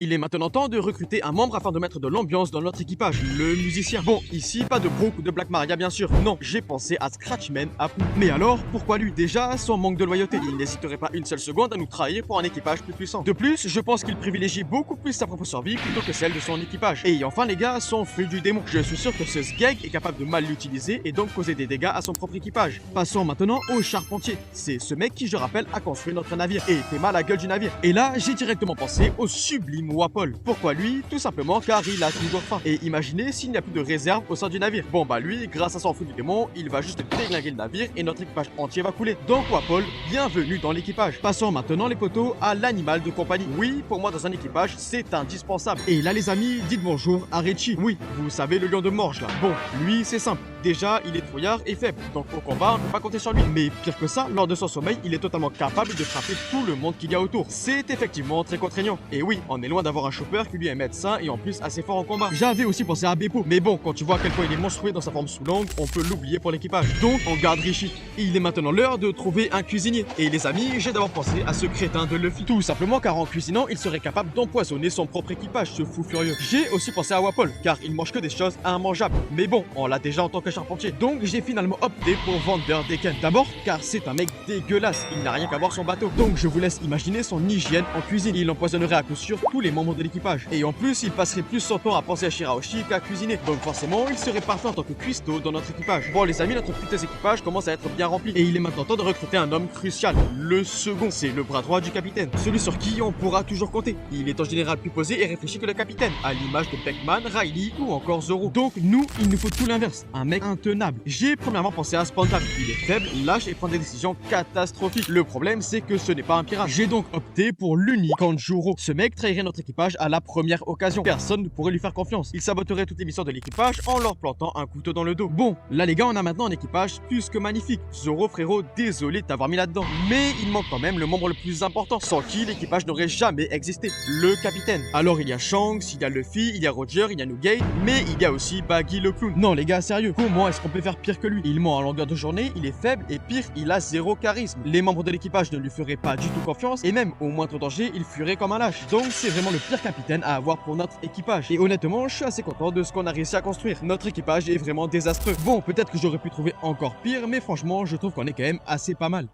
Il est maintenant temps de recruter un membre afin de mettre de l'ambiance dans notre équipage, le musicien. Bon, ici, pas de Brooke ou de Black Maria bien sûr. Non, j'ai pensé à Scratchman à Pooh. Mais alors, pourquoi lui? Déjà, son manque de loyauté. Il n'hésiterait pas une seule seconde à nous trahir pour un équipage plus puissant. De plus, je pense qu'il privilégie beaucoup plus sa propre survie plutôt que celle de son équipage. Et enfin les gars, son fruit du démon. Je suis sûr que ce Sgeg est capable de mal l'utiliser et donc causer des dégâts à son propre équipage. Passons maintenant au charpentier. C'est ce mec qui, je rappelle, a construit notre navire et fait mal à la gueule du navire. Et là, j'ai directement pensé au sublime Wapol. Pourquoi lui? Tout simplement car il a toujours faim. Et imaginez s'il n'y a plus de réserve au sein du navire. Bon bah lui, grâce à son fruit du démon, il va juste déglinguer le navire et notre équipage entier va couler. Donc Wapol, bienvenue dans l'équipage. Passons maintenant les potos à l'animal de compagnie. Oui, pour moi dans un équipage, c'est indispensable. Et là les amis, dites bonjour à Richie. Oui, vous savez le lion de Morge là. Bon, lui c'est simple. Déjà, il est trouillard et faible, donc au combat, on ne peut pas compter sur lui. Mais pire que ça, lors de son sommeil, il est totalement capable de frapper tout le monde qu'il y a autour. C'est effectivement très contraignant. Et oui, on est loin d'avoir un chopper qui lui est médecin et en plus assez fort en combat. J'avais aussi pensé à Beppo, mais bon, quand tu vois à quel point il est monstrueux dans sa forme sous langue, on peut l'oublier pour l'équipage. Donc, on garde Richie. Il est maintenant l'heure de trouver un cuisinier. Et les amis, j'ai d'abord pensé à ce crétin de Luffy. Tout simplement car en cuisinant, il serait capable d'empoisonner son propre équipage, ce fou furieux. J'ai aussi pensé à Wapol, car il mange que des choses immangeables. Mais bon, on l'a déjà en tant que charpentier. Donc, j'ai finalement opté pour Vander Decken. D'abord, car c'est un mec dégueulasse, il n'a rien qu'à voir son bateau. Donc je vous laisse imaginer son hygiène en cuisine. Il empoisonnerait à coup sûr tous les membres de l'équipage. Et en plus, il passerait plus son temps à penser à Shirahoshi qu'à cuisiner. Donc forcément, il serait parfait en tant que cuistot dans notre équipage. Bon les amis, notre putain d'équipage commence à être bien rempli. Et il est maintenant temps de recruter un homme crucial. Le second, c'est le bras droit du capitaine. Celui sur qui on pourra toujours compter. Il est en général plus posé et réfléchi que le capitaine, à l'image de Beckman, Riley ou encore Zoro. Donc nous, il nous faut tout l'inverse. Un mec intenable. J'ai premièrement pensé à Spantan. Il est faible, lâche et prend des décisions catastrophiques. Le problème, c'est que ce n'est pas un pirate. J'ai donc opté pour l'unique Kanjuro. Ce mec trahirait notre équipage à la première occasion. Personne ne pourrait lui faire confiance. Il saboterait toutes les missions de l'équipage en leur plantant un couteau dans le dos. Bon, là les gars, on a maintenant un équipage plus que magnifique. Zoro frérot, désolé de t'avoir mis là-dedans. Mais il manque quand même le membre le plus important, sans qui l'équipage n'aurait jamais existé, le capitaine. Alors il y a Shanks, il y a Luffy, il y a Roger, il y a Nugate, mais il y a aussi Baggy le clown. Non les gars, sérieux, comment est-ce qu'on peut faire pire que lui? Il ment en longueur de journée, il est faible et pire, il a zéro charisme. Les membres de l'équipage ne lui feraient pas du tout confiance et même au moindre danger, il fuirait comme un lâche. Donc c'est vraiment le pire capitaine à avoir pour notre équipage. Et honnêtement, je suis assez content de ce qu'on a réussi à construire. Notre équipage est vraiment désastreux. Bon, peut-être que j'aurais pu trouver encore pire, mais franchement, je trouve qu'on est quand même assez pas mal.